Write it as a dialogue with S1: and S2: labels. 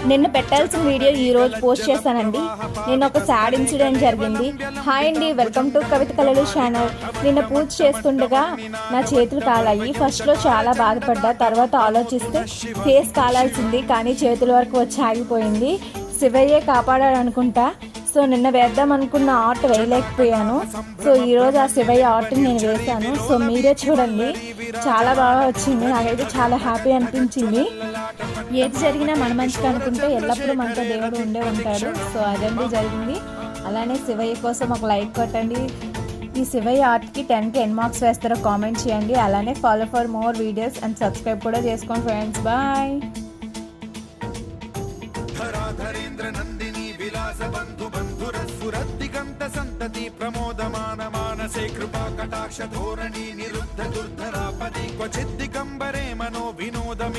S1: నిన్న పెట్టాల్సిన వీడియో ఈ రోజు పోస్ట్ చేశానండి. నిన్న ఒక సాడ్ ఇన్సిడెంట్ జరిగింది. హాయ్ అండి, వెల్కమ్ టు కవిత కళలు ఛానల్. నిన్న పూజ చేస్తుండగా నా చేతులు కాలాయి. ఫస్ట్లో చాలా బాధపడ్డా, తర్వాత ఆలోచిస్తే ఫేస్ కాలాల్సింది కానీ చేతుల వరకు వచ్చి ఆగిపోయింది. శివయ్యే కాపాడాడు అనుకుంటా. సో నిన్న వేద్దాం అనుకున్న ఆర్ట్ వేయలేకపోయాను. సో ఈరోజు ఆ శివయ్య ఆర్ట్ని నేను వేశాను. సో మీరే చూడండి, చాలా బాగా వచ్చింది. నాకైతే చాలా హ్యాపీ అనిపించింది. ఏది జరిగినా మన మంచిగా అనుకుంటే ఎల్లప్పుడూ మనతో దేవుడు ఉండే ఉంటాడు. సో అదండి జరిగింది. అలానే శివయ్య కోసం ఒక లైక్ కొట్టండి. ఈ శివయ్య ఆర్ట్కి 10కి 10 మార్క్స్ వేస్తారో కామెంట్ చేయండి. అలానే follow for more videos and subscribe కూడా చేసుకోండి ఫ్రెండ్స్. బాయ్.
S2: प्रमोदमान मानसे कृपा कटाक्ष धोरणी निरुद्ध दुर्धरापदि क्वचिद् दिगम्बरे मनो विनोदमे